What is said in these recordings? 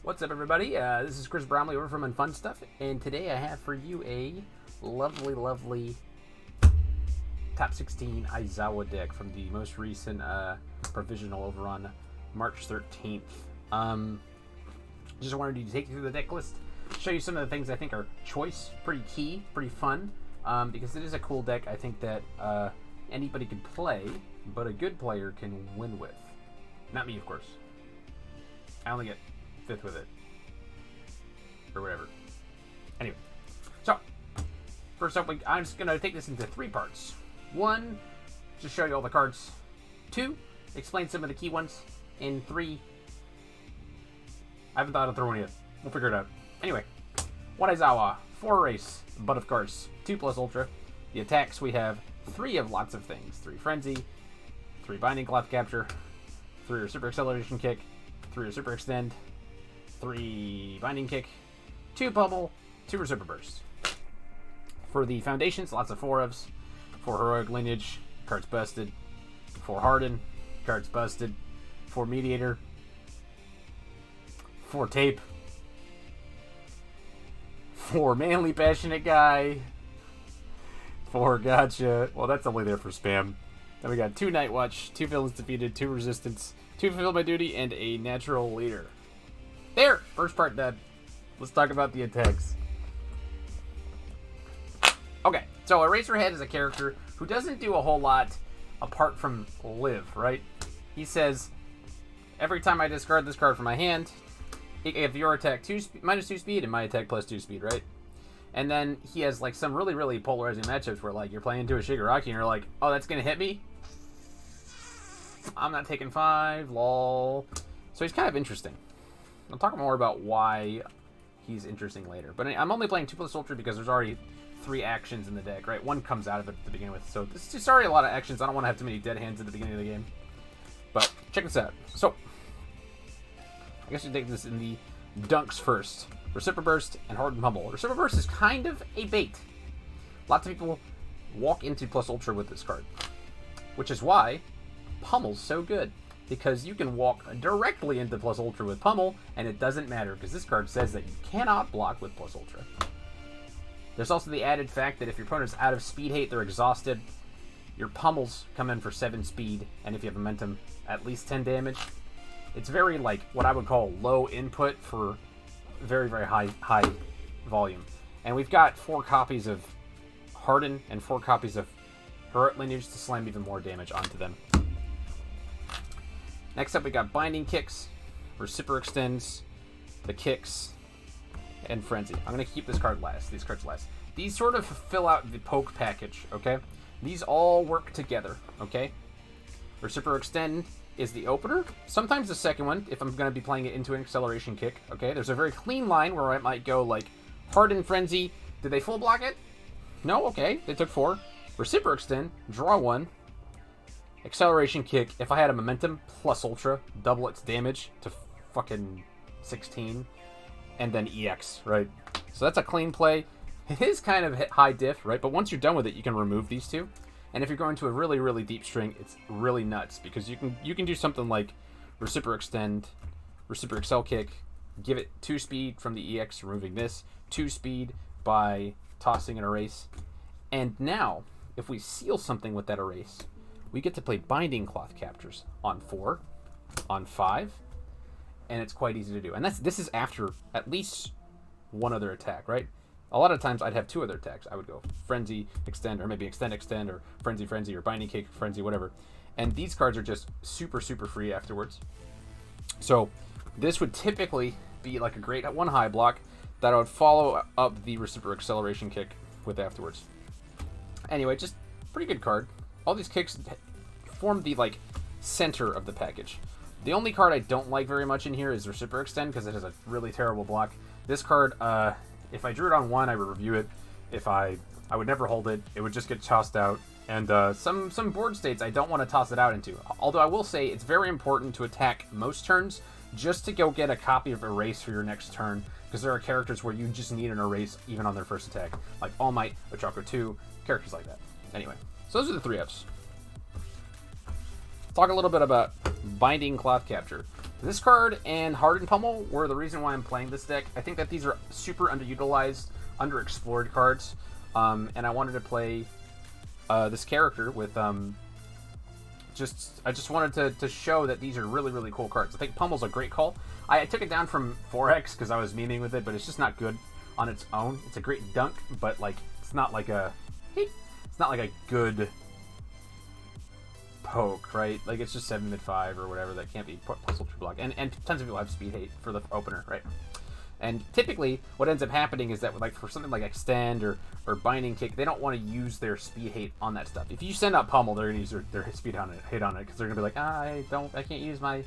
What's up, everybody? This is Chris Bromley over from Unfun Stuff, and today I have for you a lovely top 16 Aizawa deck from the most recent Provisional over on March 13th. Just wanted to take you through the deck list, show you some of the things I think are choice, pretty key, pretty fun, because it is a cool deck I think that anybody can play, but a good player can win with. Not me, of course. I only get fifth with it. Or whatever. Anyway. So, first up, I'm just going to take this into three parts. One, just show you all the cards. Two, explain some of the key ones. And three, I haven't thought of throwing yet. We'll figure it out. Anyway, one Aizawa, 4 race, butt of cards, 2+ Ultra. The attacks, we have 3 of lots of things. 3 Frenzy, 3 Binding Cloth Capture, 3 Super Acceleration Kick, 3 Super Extend, 3 Binding Kick, 2 Pummel, 2 Super Burst. For the foundations, lots of 4-ofs. 4 Heroic Lineage, cards busted. 4 Harden, cards busted. 4 Mediator. 4 Tape. 4 Manly Passionate Guy. 4 Gotcha. Well, that's only there for spam. Then we got 2 Night Watch, 2 Villains Defeated, 2 Resistance, 2 Fulfill My Duty, and a Natural Leader. There! First part done. Let's talk about the attacks. Okay, so Eraserhead is a character who doesn't do a whole lot apart from live, right? He says, every time I discard this card from my hand, if your attack -2 speed and my attack +2 speed, right? And then he has like some really polarizing matchups where like you're playing into a Shigaraki and you're like, oh, that's gonna hit me? I'm not taking 5, lol. So he's kind of interesting. I'll talk more about why he's interesting later. But I'm only playing 2+ Ultra because there's already 3 actions in the deck, right? 1 comes out of it to begin with. So this is just already a lot of actions. I don't want to have too many dead hands at the beginning of the game. But check this out. So, I guess you take this in the dunks first. Super Burst and Hardened Pummel. Super Burst is kind of a bait. Lots of people walk into + Ultra with this card. Which is why Pummel's so good. Because you can walk directly into + Ultra with Pummel, and it doesn't matter, because this card says that you cannot block with + Ultra. There's also the added fact that if your opponent's out of speed hate, they're exhausted, your Pummels come in for 7 speed, and if you have momentum, at least 10 damage. It's very, like, what I would call low input for very high volume. And we've got 4 copies of Harden and 4 copies of Heroic Lineage to slam even more damage onto them. Next up, we got Binding Kicks, Super Extends, the Kicks, and Frenzy. I'm going to keep this card last. These cards last. These sort of fill out the poke package, okay? These all work together, okay? Super Extend is the opener. Sometimes the second one, if I'm going to be playing it into an Acceleration Kick, okay? There's a very clean line where I might go, like, Harden, Frenzy. Did they full block it? No? Okay. They took 4. Super Extend, draw 1. Acceleration Kick, if I had a momentum + Ultra, double its damage to fucking 16, and then EX, right? So that's a clean play. It is kind of high diff, right? But once you're done with it, you can remove these 2. And if you're going to a really deep string, it's really nuts, because you can do something like Super Extend, Super Excel Kick, give it 2 speed from the EX, removing this, 2 speed by tossing an erase. And now, if we seal something with that erase, we get to play Binding Cloth Captures on 4, on 5, and it's quite easy to do. And this is after at least 1 other attack, right? A lot of times I'd have 2 other attacks. I would go Frenzy, Extend, or maybe Extend, or Frenzy, or Binding Kick, Frenzy, whatever. And these cards are just super free afterwards. So this would typically be like a great 1 high block that I would follow up the Super Acceleration Kick with afterwards. Anyway, just pretty good card. All these kicks form the, like, center of the package. The only card I don't like very much in here is Super Extend, because it has a really terrible block. This card, if I drew it on 1, I would review it. If I would never hold it. It would just get tossed out. And some board states I don't want to toss it out into. Although I will say it's very important to attack most turns just to go get a copy of Erase for your next turn, because there are characters where you just need an Erase even on their first attack. Like All Might, Ochako 2, characters like that. Anyway. So those are the 3 Fs. Talk a little bit about Binding Cloth Capture. This card and Hardened Pummel were the reason why I'm playing this deck. I think that these are super underutilized, underexplored cards, and I wanted to play this character with I just wanted to show that these are really, really cool cards. I think Pummel's a great call. I took it down from 4X because I was memeing with it, but it's just not good on its own. It's a great dunk, but like it's not like a good poke, right? Like it's just 7 mid-5 or whatever that can't be plus ultra block. And tons of people have speed hate for the opener, right? And typically what ends up happening is that like for something like extend or binding kick, they don't want to use their speed hate on that stuff. If you send out pummel, they're gonna use their speed hate on it because they're gonna be like, I can't use my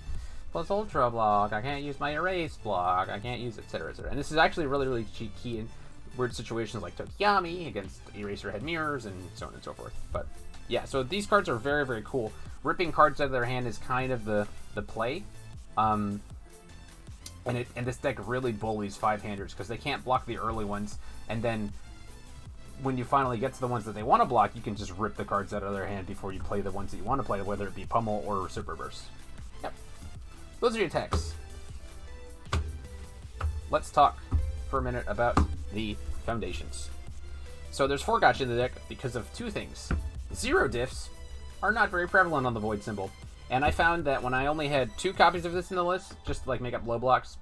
plus ultra block, I can't use my erase block, I can't use etc. etc. And this is actually really, really key in weird situations like Tokiyami against Eraserhead mirrors and so on and so forth. But yeah, so these cards are very, very cool. Ripping cards out of their hand is kind of the play. And this deck really bullies 5-handers because they can't block the early ones, and then when you finally get to the ones that they want to block, you can just rip the cards out of their hand before you play the ones that you want to play, whether it be Pummel or Super Burst. Yep. Those are your attacks. Let's talk for a minute about the foundations. So there's 4 gotcha in the deck because of 2 things. 0 diffs are not very prevalent on the Void symbol. And I found that when I only had 2 copies of this in the list, just to like make up low blocks,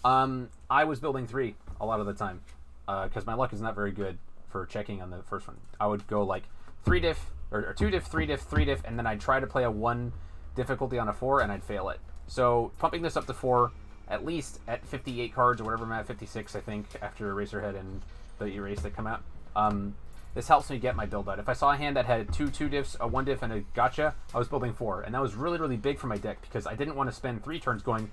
I was building 3 a lot of the time. Because my luck is not very good for checking on the first one. I would go like 3 diff, or 2 diff, 3 diff, 3 diff, and then I'd try to play a 1 difficulty on a 4, and I'd fail it. So pumping this up to 4, at least at 58 cards, or whatever I'm at, 56 I think, after Eraserhead and the Erase that come out. This helps me get my build out. If I saw a hand that had 2 diffs, a 1 diff, and a gotcha, I was building 4. And that was really, really big for my deck because I didn't want to spend 3 turns going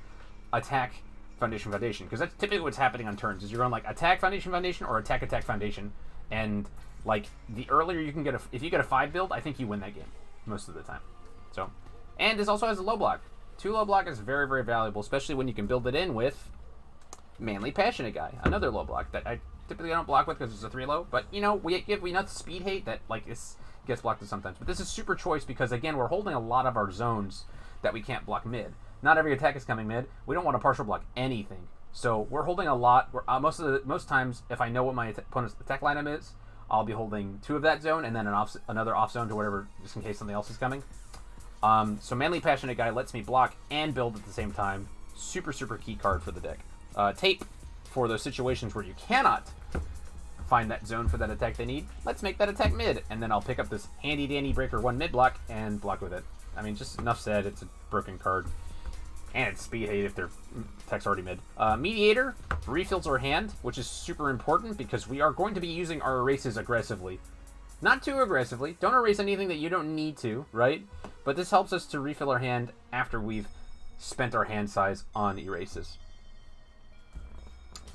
attack, foundation, foundation. Because that's typically what's happening on turns, is you're going like attack, foundation, foundation, or attack, attack, foundation. And like the earlier you can get if you get a 5 build, I think you win that game most of the time. So, and this also has a low block. 2 low block is very, very valuable, especially when you can build it in with Manly Passionate Guy, another low block that I typically don't block with because it's a 3 low, but you know, we enough speed hate that like this gets blocked sometimes. But this is super choice because again, we're holding a lot of our zones that we can't block mid. Not every attack is coming mid. We don't want to partial block anything, so we're holding a lot. Most times, if I know what my opponent's attack lineup is, I'll be holding 2 of that zone and then another off zone to whatever, just in case something else is coming. So Manly Passionate Guy lets me block and build at the same time. Super, super key card for the deck. Tape for those situations where you cannot find that zone for that attack they need. Let's make that attack mid, and then I'll pick up this handy dandy breaker 1 mid block and block with it. I mean, just enough said, it's a broken card. And it's speed hate if their attack's already mid. Mediator refills our hand, which is super important because we are going to be using our erases aggressively. Not too aggressively. Don't erase anything that you don't need to, right? But this helps us to refill our hand after we've spent our hand size on erases.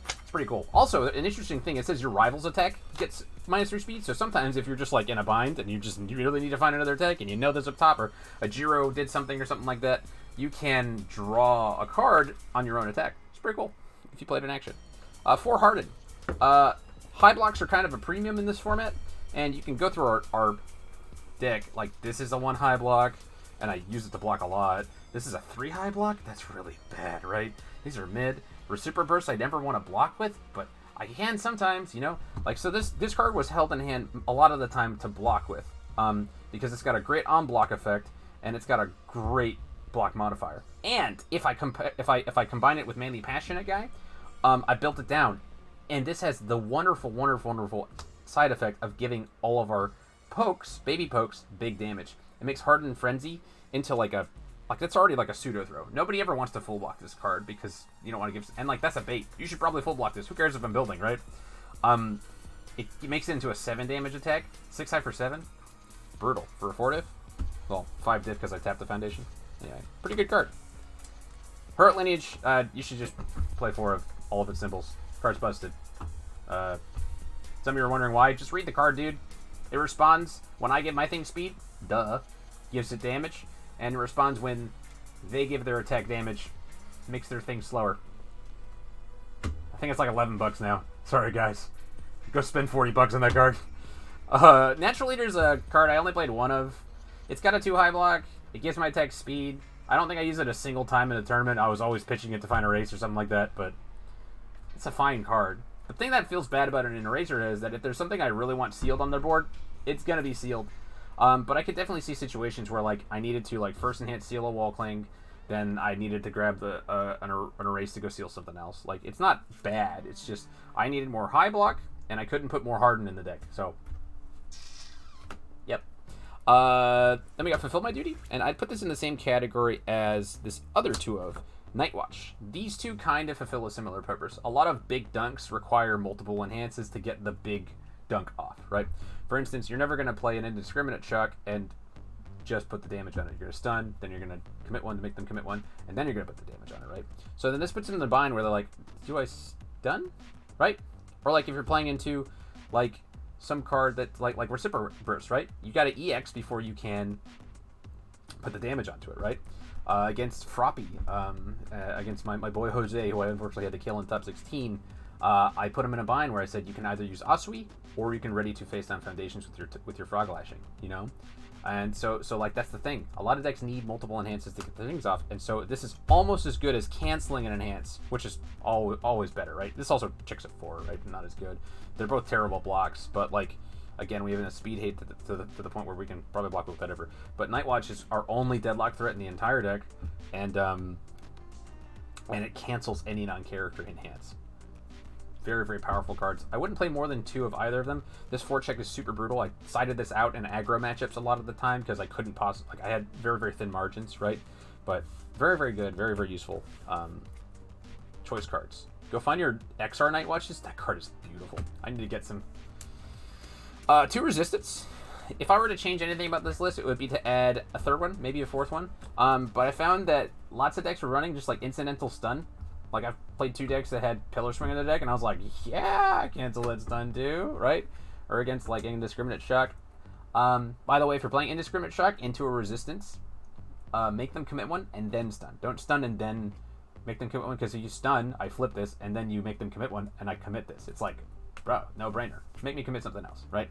It's pretty cool. Also, an interesting thing, it says your rival's attack gets -3 speed, so sometimes if you're just like in a bind and you really need to find another attack and you know there's up top, or a Jiro did something or something like that, you can draw a card on your own attack. It's pretty cool if you played an action. 4 Hardened. High blocks are kind of a premium in this format, and you can go through our deck. Like, this is a 1 high block, and I use it to block a lot. This is a 3 high block? That's really bad, right? These are mid. Super Burst I never want to block with, but I can sometimes, you know? Like, so this card was held in hand a lot of the time to block with, because it's got a great on-block effect, and it's got a great block modifier. And if I combine it with Manly Passionate Guy, I built it down, and this has the wonderful, wonderful, wonderful side effect of giving all of our pokes, baby pokes, big damage. It makes Hardened Frenzy into like that's already like a pseudo throw. Nobody ever wants to full block this card because you don't want to give, and like that's a bait. You should probably full block this. Who cares if I'm building, right? It makes it into a 7 damage attack, 6 high for 7. Brutal for a 4 diff. Well, 5 diff because I tapped the foundation. Yeah, pretty good card. Hurt Lineage, you should just play 4 of all of its symbols. Card's busted. Some of you are wondering why. Just read the card, dude. It responds when I give my thing speed. Duh. Gives it damage. And it responds when they give their attack damage. Makes their thing slower. I think it's like $11 now. Sorry, guys. Go spend $40 on that card. Natural Leader's a card I only played 1 of. It's got a 2 high block. It gives my attack speed. I don't think I used it a single time in a tournament. I was always pitching it to find Erase or something like that, but it's a fine card. The thing that feels bad about it in Eraser is that if there's something I really want sealed on their board, it's going to be sealed. But I could definitely see situations where like I needed to like first enhance seal a wall cling, then I needed to grab the an Erase to go seal something else. Like, it's not bad. It's just I needed more high block, and I couldn't put more Harden in the deck. So, yep. Then we got Fulfill My Duty, and I'd put this in the same category as this other two of Night Watch. These two kind of fulfill a similar purpose. A lot of big dunks require multiple enhances to get the big dunk off, right? For instance, you're never going to play an Indiscriminate Chuck and just put the damage on it. You're going to stun, then you're going to commit one to make them commit one, and then you're going to put the damage on it, right? So then this puts them in the bind where they're like, do I stun? Right? Or like if you're playing into like some card that's like Reciprocal Burst, right? You got to EX before you can put the damage onto it, right? Against Froppy, against my boy Jose, who I unfortunately had to kill in top 16, I put him in a bind where I said you can either use Asui or you can ready to face down Foundations with your Frog Lashing, you know? And so like that's the thing. A lot of decks need multiple enhances to get the things off, and so this is almost as good as canceling an enhance, which is always better, right? This also checks at 4, right? Not as good. They're both terrible blocks, but like again, we have a speed hate to the point where we can probably block with whatever. But Night Watch is our only deadlock threat in the entire deck, and it cancels any non-character enhance. Very, very powerful cards. I wouldn't play more than 2 of either of them. This 4-check is super brutal. I sided this out in aggro matchups a lot of the time because I couldn't possibly, like, I had very, very thin margins, right? But very, very good, very, very useful choice cards. Go find your XR Night Watches. That card is beautiful. I need to get some. 2 Resistance. If I were to change anything about this list, it would be to add a 3rd one, maybe a 4th one. But I found that lots of decks were running just like Incidental Stun. Like, I've played 2 decks that had Pillar Swing in the deck, and I was like, yeah, cancel that stun too, right? Or against, like, Indiscriminate Shock. By the way, if you're playing Indiscriminate Shock into a Resistance, make them commit one and then stun. Don't stun and then make them commit one, because if you stun, I flip this, and then you make them commit one, and I commit this. It's like, bro, no-brainer. Make me commit something else, right?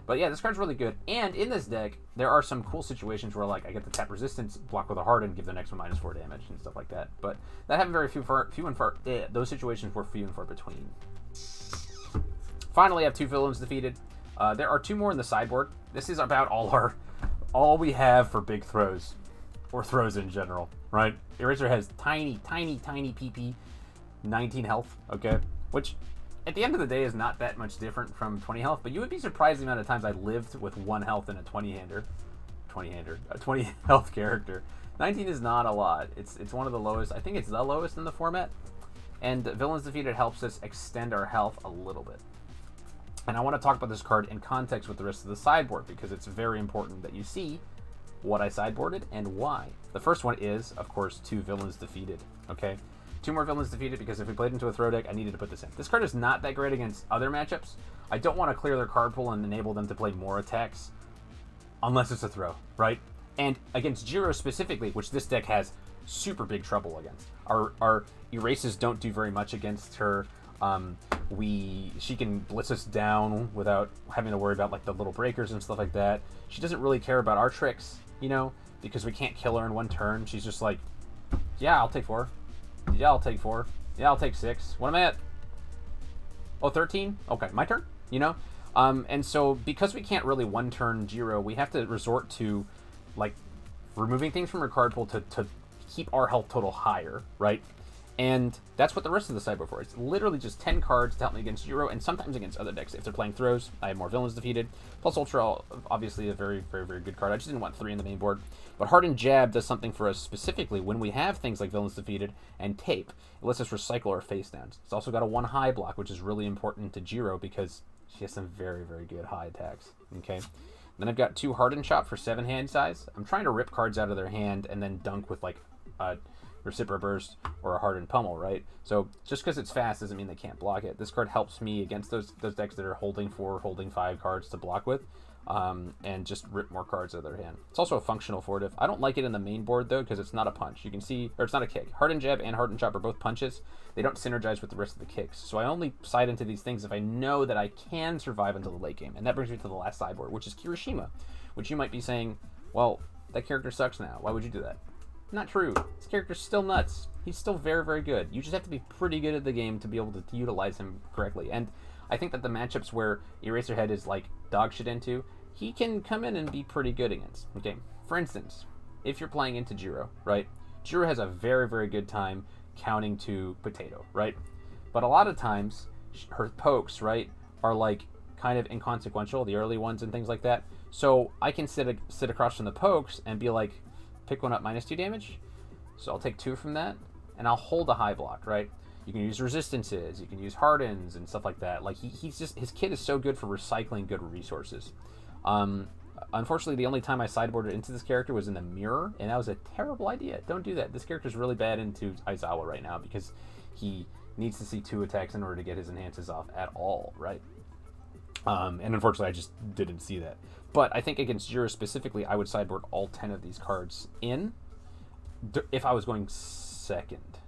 But yeah, this card's really good. And in this deck, there are some cool situations where, like, I get the tap Resistance, block with a Harden, give the next one -4 damage and stuff like that. But that happened very few and far. Those situations were few and far between. Finally, I have 2 villains defeated. There are 2 more in the sideboard. This is about all we have for big throws, or throws in general, right? Eraser has tiny PP, 19 health, okay? Which, at the end of the day, is not that much different from 20 health, but you would be surprised the amount of times I lived with 1 health in a 20-hander. A 20 health character. 19 is not a lot. It's one of the lowest. I think it's the lowest in the format. And Villains Defeated helps us extend our health a little bit. And I want to talk about this card in context with the rest of the sideboard, because it's very important that you see what I sideboarded and why. The first one is, of course, 2 Villains Defeated, okay? 2 more Villains Defeated, because if we played into a throw deck, I needed to put this in. This card is not that great against other matchups. I don't want to clear their card pool and enable them to play more attacks, unless it's a throw, right? And against Jiro specifically, which this deck has super big trouble against. Our erases don't do very much against her. She can blitz us down without having to worry about like the little breakers and stuff like that. She doesn't really care about our tricks, you know, because we can't kill her in 1 turn. She's just like, yeah, I'll take 4. Yeah, I'll take 4. Yeah, I'll take 6. What am I at? Oh, 13? Okay, my turn, you know? And so, because we can't really 1-turn Jiro, we have to resort to, like, removing things from her card pool to keep our health total higher, right? And that's what the rest of the sideboard for. It's literally just 10 cards to help me against Jiro, and sometimes against other decks. If they're playing throws, I have more Villains Defeated. Plus Ultra, obviously a very, very, very good card. I just didn't want 3 in the main board. But Hardened Jab does something for us specifically when we have things like Villains Defeated and Tape. It lets us recycle our face downs. It's also got a 1 high block, which is really important to Jiro because she has some very, very good high attacks. Okay. Then I've got 2 Hardened Chop for 7 hand size. I'm trying to rip cards out of their hand and then dunk with like Reciprocal Burst or a Hardened Pummel, right? So just because it's fast doesn't mean they can't block it. This card helps me against those decks that are holding 4, holding 5 cards to block with, and just rip more cards out of their hand. It's also a functional fortive. I don't like it in the main board though because it's not a punch. You can see, or it's not a kick. Hardened Jab and Hardened Chop are both punches. They don't synergize with the rest of the kicks. So I only side into these things if I know that I can survive until the late game. And that brings me to the last sideboard, which is Kirishima, which you might be saying, well, that character sucks now. Why would you do that? Not true. This character's still nuts. He's still very, very good. You just have to be pretty good at the game to be able to utilize him correctly. And I think that the matchups where Eraserhead is like dog shit into, he can come in and be pretty good against. Okay, for instance, if you're playing into Jiro, right? Jiro has a very, very good time counting to Potato, right? But a lot of times, her pokes, right, are like kind of inconsequential, the early ones and things like that. So I can sit across from the pokes and be like, pick one up -2 damage. So I'll take 2 from that, and I'll hold a high block, right? You can use resistances, you can use hardens and stuff like that. Like he's just, his kit is so good for recycling good resources. Unfortunately, the only time I sideboarded into this character was in the mirror, and that was a terrible idea. Don't do that. This character's really bad into Aizawa right now because he needs to see 2 attacks in order to get his enhances off at all, right? And unfortunately, I just didn't see that. But I think against Jiro specifically, I would sideboard all 10 of these cards in if I was going second.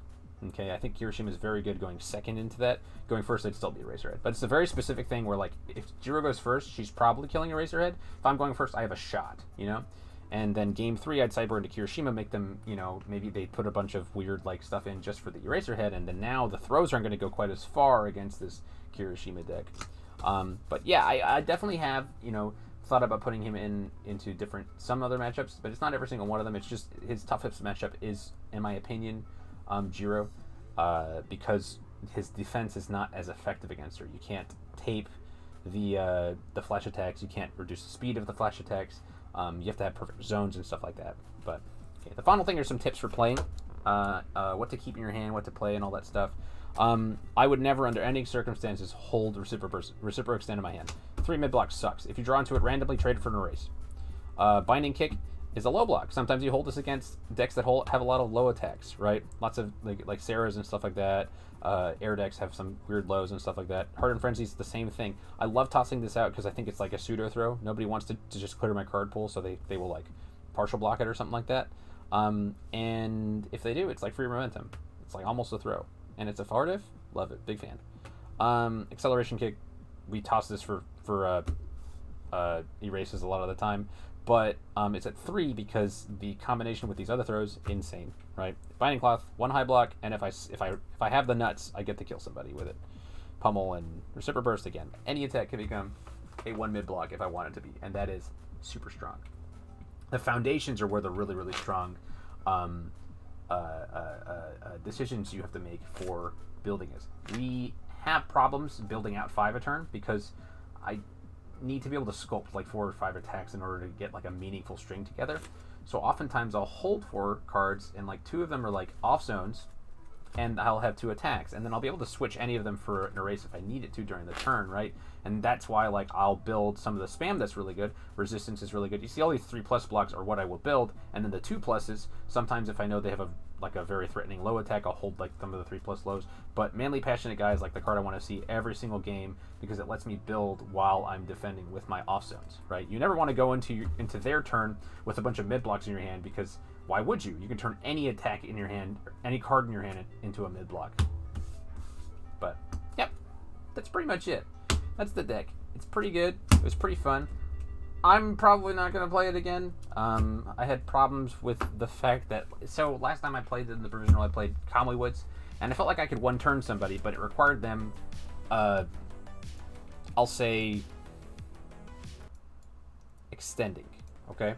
Okay, I think Kirishima is very good going second into that. Going first, I'd still be Eraserhead. But it's a very specific thing where, like, if Jiro goes first, she's probably killing Eraserhead. If I'm going first, I have a shot, you know? And then game 3, I'd sideboard into Kirishima, make them, you know, maybe they put a bunch of weird, like, stuff in just for the Eraserhead, and then now the throws aren't going to go quite as far against this Kirishima deck. But yeah, I definitely have, you know, thought about putting him into some other matchups, but it's not every single one of them. It's just his toughest matchup is, in my opinion, Jiro, because his defense is not as effective against her. You can't tape the flash attacks. You can't reduce the speed of the flash attacks. You have to have perfect zones and stuff like that. But okay, the final thing are some tips for playing, what to keep in your hand, what to play, and all that stuff. I would never, under any circumstances, hold Reciprocal Extend in my hand. 3 mid block sucks. If you draw into it randomly, trade it for an erase. Binding Kick is a low block. Sometimes you hold this against decks that have a lot of low attacks, right? Lots of like Sarah's and stuff like that. Air decks have some weird lows and stuff like that. Hardened Frenzy is the same thing. I love tossing this out because I think it's like a pseudo throw. Nobody wants to just clear my card pool, so they will like partial block it or something like that. And if they do, it's like free momentum. It's like almost a throw. And it's a forward if. Love it. Big fan. Acceleration Kick, we toss this for erases a lot of the time. But it's at 3 because the combination with these other throws, insane, right? Binding Cloth, 1 high block, and if I have the nuts, I get to kill somebody with it. Pummel and Reciprocal Burst again. Any attack can become a 1 mid block if I want it to be, and that is super strong. The foundations are where the really, really strong decisions you have to make for building is. We have problems building out 5 a turn because I need to be able to sculpt like 4 or 5 attacks in order to get like a meaningful string together. So oftentimes I'll hold 4 cards and like 2 of them are like off zones, and I'll have 2 attacks, and then I'll be able to switch any of them for an erase if I need it to during the turn, right? And that's why like I'll build some of the spam that's really good. Resistance is really good. You see all these 3+ blocks are what I will build, and then the 2+, sometimes if I know they have a very threatening low attack, I'll hold like some of the 3+ lows. But Manly Passionate Guy is like the card I want to see every single game because it lets me build while I'm defending with my off zones, right? You never want to go into their turn with a bunch of mid blocks in your hand because why would you? You can turn any attack in your hand, any card in your hand into a mid block. But yep, that's pretty much it. That's the deck. It's pretty good. It was pretty fun. I'm probably not going to play it again. I had problems with the fact that... So, last time I played in the Provisional, I played Comley Woods, and I felt like I could one-turn somebody, but it required them, I'll say, extending, okay?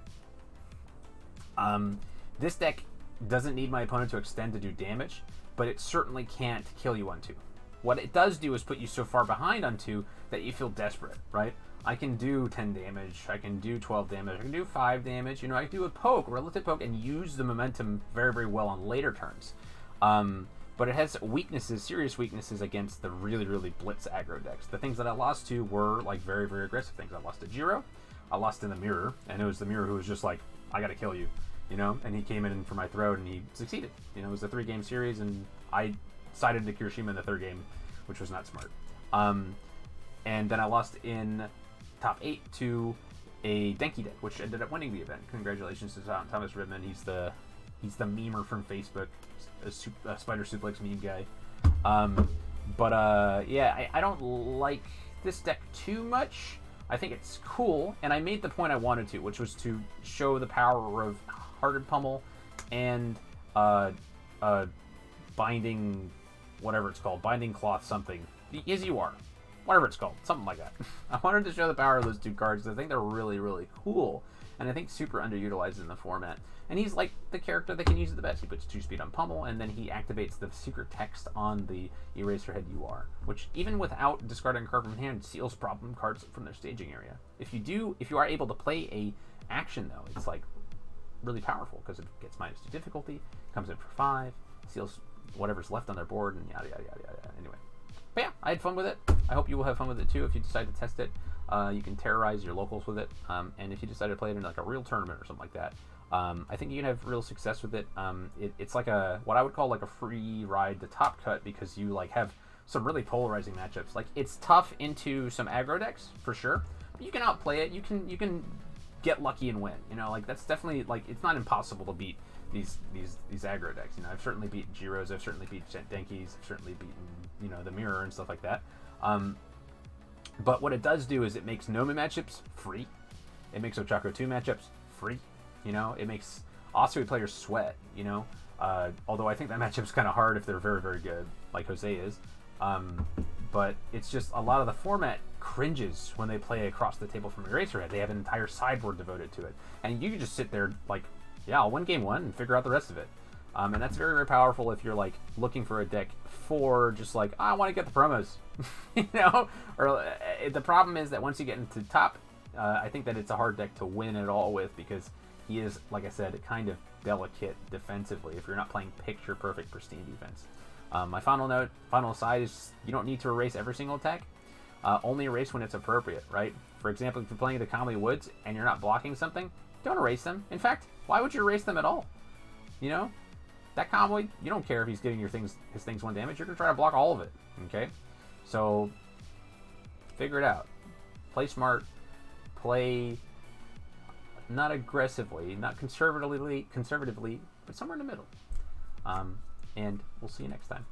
This deck doesn't need my opponent to extend to do damage, but it certainly can't kill you on 2. What it does do is put you so far behind on 2 that you feel desperate, right? I can do 10 damage, I can do 12 damage, I can do 5 damage, you know, I can do a poke, relative poke, and use the momentum very, very well on later turns. But it has weaknesses, serious weaknesses against the really, really blitz aggro decks. The things that I lost to were, like, very, very aggressive things. I lost to Jiro, I lost in the Mirror, and it was the Mirror who was just like, I gotta kill you, you know? And he came in for my throat, and he succeeded. You know, it was a 3-game series, and I sided to Kirishima in the 3rd game, which was not smart. And then I lost in top 8 to a Denki deck, which ended up winning the event. Congratulations to Thomas Ribman. He's the memer from Facebook, a Spider Suplex meme guy. Yeah, I don't like this deck too much. I think it's cool, and I made the point I wanted to, which was to show the power of Hearted Pummel and binding, whatever it's called, binding cloth something. The Is You Are, whatever it's called, something like that. I wanted to show the power of those two cards because I think they're really, really cool, and I think super underutilized in the format. And he's like the character that can use it the best. He puts 2 speed on Pummel, and then he activates the secret text on the Eraserhead UR, which even without discarding a card from hand, seals problem cards from their staging area. If you are able to play a action though, it's like really powerful because it gets -2 difficulty, comes in for 5, seals whatever's left on their board, and yada yada yada yada. Anyway, but yeah, I had fun with it. I hope you will have fun with it too if you decide to test it. You can terrorize your locals with it, and if you decide to play it in like a real tournament or something like that, I think you can have real success with it. It's like what I would call like a free ride to Top Cut because you like have some really polarizing matchups. Like it's tough into some aggro decks for sure, but you can outplay it. You can get lucky and win. You know, like that's definitely like it's not impossible to beat these aggro decks. You know, I've certainly beaten Giros, I've certainly beaten Denkis, I've certainly beaten the Mirror and stuff like that. But what it does do is it makes Noma matchups free. It makes Ochako 2 matchups free. You know, it makes Osui players sweat, you know. Although I think that matchup's kind of hard if they're very, very good, like Jose is. But it's just a lot of the format cringes when they play across the table from Eraserhead. They have an entire sideboard devoted to it. And you can just sit there like, yeah, I'll win game 1 and figure out the rest of it. And that's very, very powerful if you're like looking for a deck for just like, I want to get the promos, you know? Or the problem is that once you get into top, I think that it's a hard deck to win at all with because he is, like I said, kind of delicate defensively if you're not playing picture perfect pristine defense. My final aside is you don't need to erase every single attack. Only erase when it's appropriate, right? For example, if you're playing the Comedy Woods and you're not blocking something, don't erase them. In fact, why would you erase them at all? You know? That Comedy, you don't care if he's giving his things 1 damage. You're going to try to block all of it, okay? So, figure it out. Play smart. Play not aggressively, not conservatively, but somewhere in the middle. And we'll see you next time.